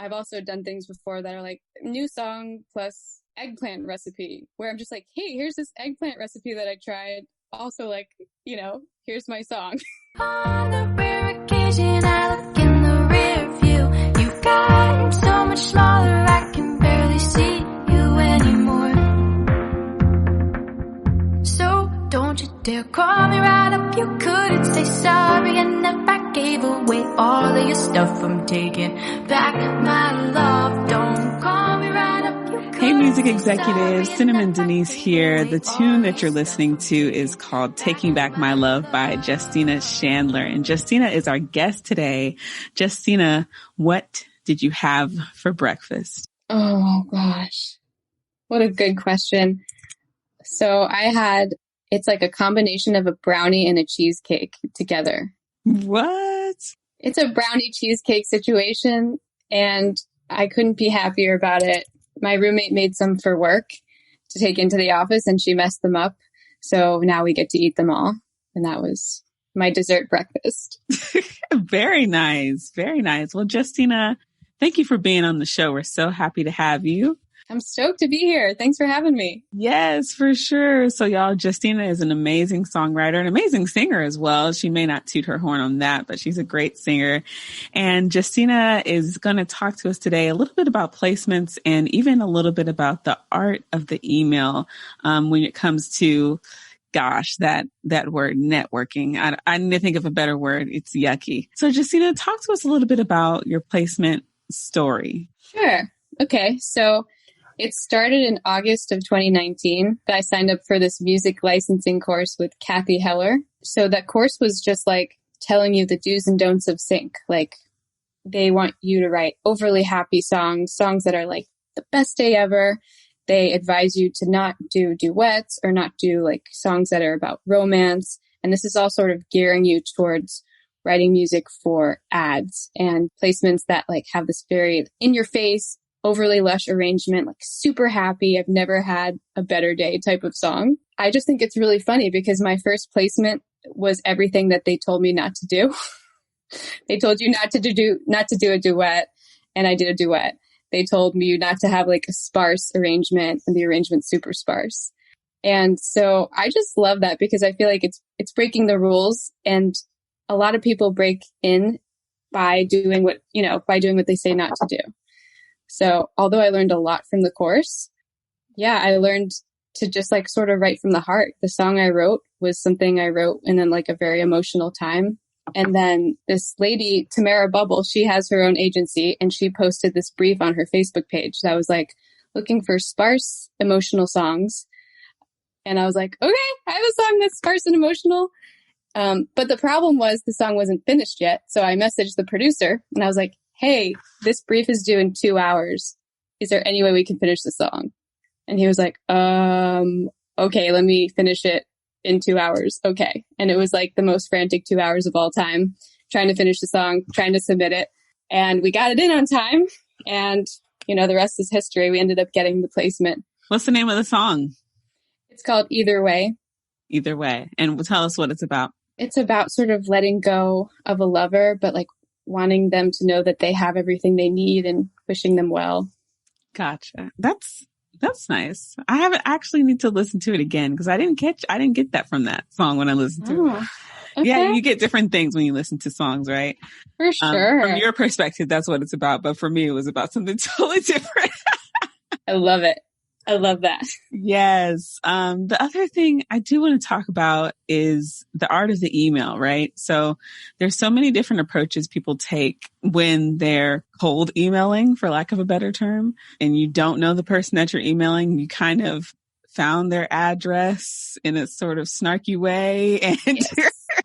I've also done things before that are like new song plus eggplant recipe, where I'm just like, hey, here's this eggplant recipe that I tried. Also, like, here's my song. On the rare occasion I look in the rear view, you've gotten so much smaller, I can barely see you anymore. So don't you dare call me right up, you couldn't say sorry, and if I gave away all of your stuff, I'm taking back my love. Don't call me right up. Hey, music executives, Cinnamon Denise here. The tune that you're listening to is called Taking Back My Love by Justina Shandler. And Justina is our guest today. Justina, what did you have for breakfast? Oh, gosh. What a good question. So it's like a combination of a brownie and a cheesecake together. What? It's a brownie cheesecake situation, and I couldn't be happier about it. My roommate made some for work to take into the office, and she messed them up. So now we get to eat them all. And that was my dessert breakfast. Very nice. Very nice. Well, Justina, thank you for being on the show. We're so happy to have you. I'm stoked to be here. Thanks for having me. Yes, for sure. So y'all, Justina is an amazing songwriter, an amazing singer as well. She may not toot her horn on that, but she's a great singer. And Justina is going to talk to us today a little bit about placements and even a little bit about the art of the email when it comes to, gosh, that word networking. I need to think of a better word. It's yucky. So Justina, talk to us a little bit about your placement story. Sure. Okay. So it started in August of 2019. I signed up for this music licensing course with Kathy Heller. So that course was just like telling you the do's and don'ts of sync. Like they want you to write overly happy songs that are like the best day ever. They advise you to not do duets or not do like songs that are about romance. And this is all sort of gearing you towards writing music for ads and placements that like have this very in your face, overly lush arrangement, like super happy, I've never had a better day type of song. I just think it's really funny because my first placement was everything that they told me not to do. They told you not to do a duet, and I did a duet. They told me not to have like a sparse arrangement, and the arrangement's super sparse. And so I just love that because I feel like it's breaking the rules, and a lot of people break in by doing what they say not to do. So although I learned a lot from the course, I learned to just like sort of write from the heart. The song I wrote was something I wrote in like a very emotional time. And then this lady, Tamara Bubble, she has her own agency, and she posted this brief on her Facebook page that was like looking for sparse emotional songs. And I was like, okay, I have a song that's sparse and emotional. But the problem was the song wasn't finished yet. So I messaged the producer and I was like, hey, this brief is due in 2 hours. Is there any way we can finish the song? And he was like, okay, let me finish it in 2 hours. Okay. And it was like the most frantic 2 hours of all time, trying to finish the song, trying to submit it. And we got it in on time. And, the rest is history. We ended up getting the placement. What's the name of the song? It's called Either Way. Either Way. And tell us what it's about. It's about sort of letting go of a lover, but like wanting them to know that they have everything they need and wishing them well. Gotcha. That's nice. I haven't actually need to listen to it again because I didn't get that from that song when I listened to it. Okay. Yeah, you get different things when you listen to songs, right? For sure. From your perspective, that's what it's about. But for me, it was about something totally different. I love it. I love that. Yes. The other thing I do want to talk about is the art of the email, right? So there's so many different approaches people take when they're cold emailing, for lack of a better term, and you don't know the person that you're emailing. You kind of found their address in a sort of snarky way, and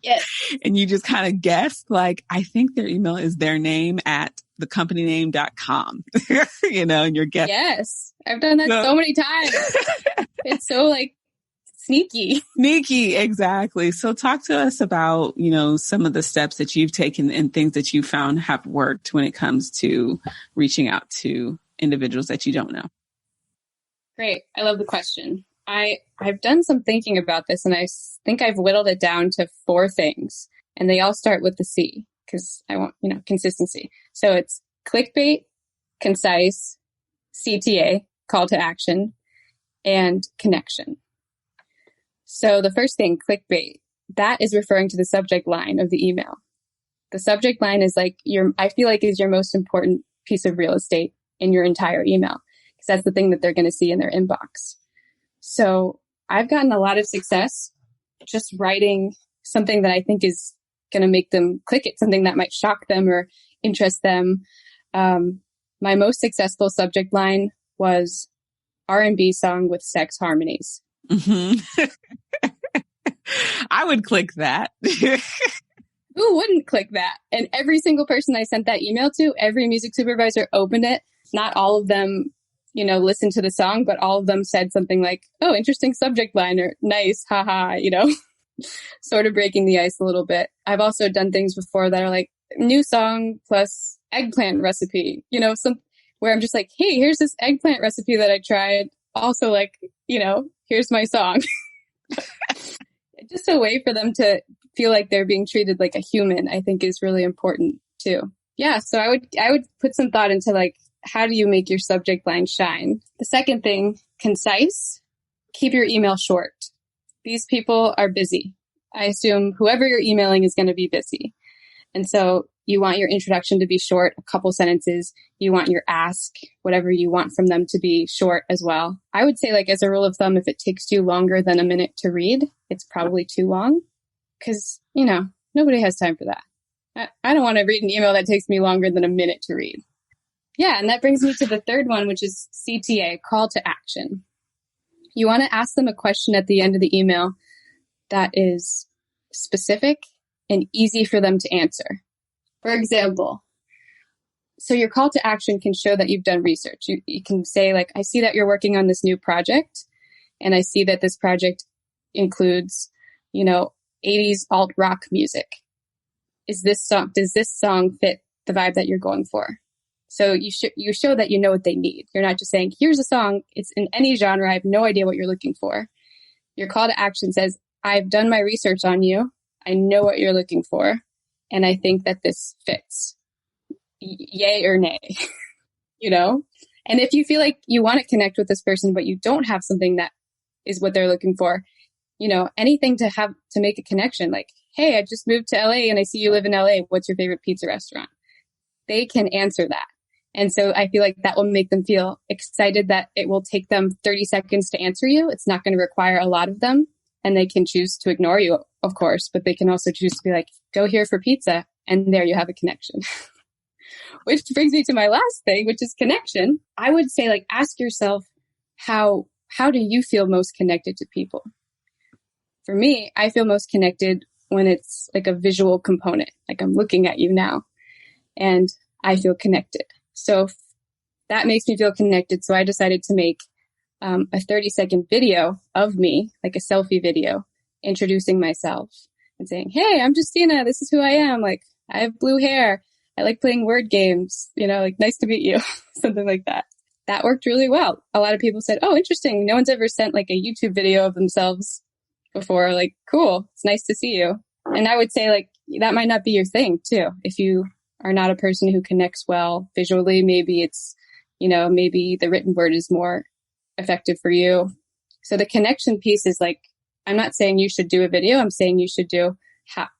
yes. And you just kind of guess, like, I think their email is their name at thecompany.com, and you're guessing. Yes. I've done that so many times. It's so like sneaky. Sneaky. Exactly. So talk to us about, some of the steps that you've taken and things that you found have worked when it comes to reaching out to individuals that you don't know. Great. I love the question. I've done some thinking about this, and I think I've whittled it down to 4 things, and they all start with the C because I want, consistency. So it's clickbait, concise, CTA, call to action, and connection. So the first thing, clickbait, that is referring to the subject line of the email. The subject line is like I feel like is your most important piece of real estate in your entire email, because that's the thing that they're going to see in their inbox. So I've gotten a lot of success just writing something that I think is going to make them click it, something that might shock them or interest them. My most successful subject line was R&B song with sex harmonies. Mm-hmm. I would click that. Who wouldn't click that? And every single person I sent that email to, every music supervisor opened it. Not all of them, listened to the song, but all of them said something like, oh, interesting subject line, or nice, haha, sort of breaking the ice a little bit. I've also done things before that are like new song plus eggplant recipe, where I'm just like, hey, here's this eggplant recipe that I tried. Also like, here's my song. Just a way for them to feel like they're being treated like a human, I think is really important too. Yeah. So I would put some thought into like, how do you make your subject line shine? The second thing, concise, keep your email short. These people are busy. I assume whoever you're emailing is going to be busy. And so you want your introduction to be short, a couple sentences. You want your ask, whatever you want from them, to be short as well. I would say, like, as a rule of thumb, if it takes you longer than a minute to read, it's probably too long, because, nobody has time for that. I don't want to read an email that takes me longer than a minute to read. Yeah. And that brings me to the third one, which is CTA, call to action. You want to ask them a question at the end of the email that is specific and easy for them to answer. For example, so your call to action can show that you've done research. You can say, like, I see that you're working on this new project, and I see that this project includes, 80s alt rock music. Does this song fit the vibe that you're going for? So you show that you know what they need. You're not just saying, here's a song, it's in any genre, I have no idea what you're looking for. Your call to action says, I've done my research on you, I know what you're looking for, and I think that this fits. Yay or nay, And if you feel like you want to connect with this person, but you don't have something that is what they're looking for, anything to make a connection, like, hey, I just moved to LA and I see you live in LA. What's your favorite pizza restaurant? They can answer that. And so I feel like that will make them feel excited that it will take them 30 seconds to answer you. It's not going to require a lot of them. And they can choose to ignore you, of course, but they can also choose to be like, go here for pizza. And there you have a connection. Which brings me to my last thing, which is connection. I would say, like, ask yourself, how do you feel most connected to people? For me, I feel most connected when it's like a visual component, like I'm looking at you now and I feel connected. So that makes me feel connected. So I decided to make a 30-second video of me, like a selfie video, introducing myself and saying, hey, I'm Justina. This is who I am. Like, I have blue hair. I like playing word games, like, nice to meet you, something like that. That worked really well. A lot of people said, oh, interesting. No one's ever sent like a YouTube video of themselves before. Like, cool. It's nice to see you. And I would say, like, that might not be your thing too. If you are not a person who connects well visually, maybe it's, maybe the written word is more effective for you. So the connection piece is like, I'm not saying you should do a video. I'm saying you should do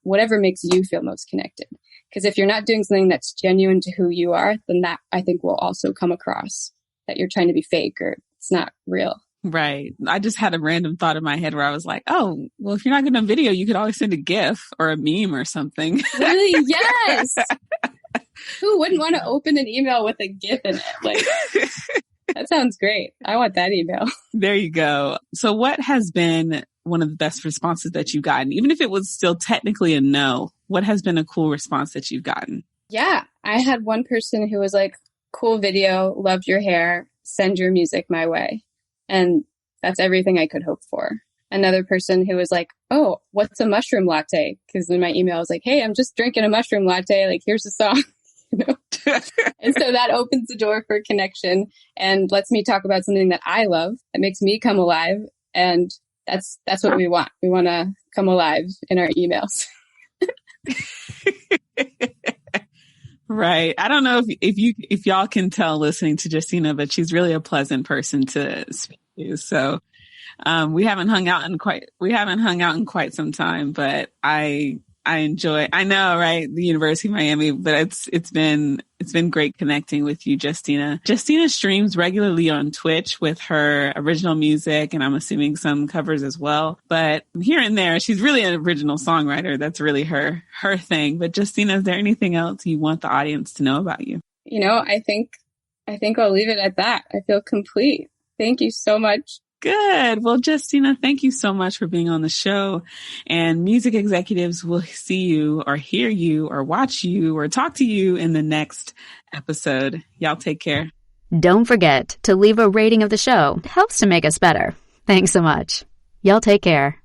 whatever makes you feel most connected. Because if you're not doing something that's genuine to who you are, then that, I think, will also come across that you're trying to be fake or it's not real. Right. I just had a random thought in my head where I was like, oh, well, if you're not going to video, you could always send a GIF or a meme or something. Really? Yes. Who wouldn't want to open an email with a GIF in it? Like, that sounds great. I want that email. There you go. So what has been one of the best responses that you've gotten? Even if it was still technically a no, what has been a cool response that you've gotten? Yeah. I had one person who was like, cool video, loved your hair, send your music my way. And that's everything I could hope for. Another person who was like, oh, what's a mushroom latte? Because in my email I was like, hey, I'm just drinking a mushroom latte. Like, here's the song. And so that opens the door for connection and lets me talk about something that I love, that makes me come alive. And that's what we want. We want to come alive in our emails. Right. I don't know if y'all can tell listening to Justina, but she's really a pleasant person to speak to. So, we haven't hung out in quite some time, but I enjoy, I know, right? The University of Miami, but it's been great connecting with you, Justina. Justina streams regularly on Twitch with her original music, and I'm assuming some covers as well. But here and there, she's really an original songwriter. That's really her thing. But Justina, is there anything else you want the audience to know about you? I think I'll leave it at that. I feel complete. Thank you so much. Good. Well, Justina, thank you so much for being on the show. And music executives will see you or hear you or watch you or talk to you in the next episode. Y'all take care. Don't forget to leave a rating of the show. It helps to make us better. Thanks so much. Y'all take care.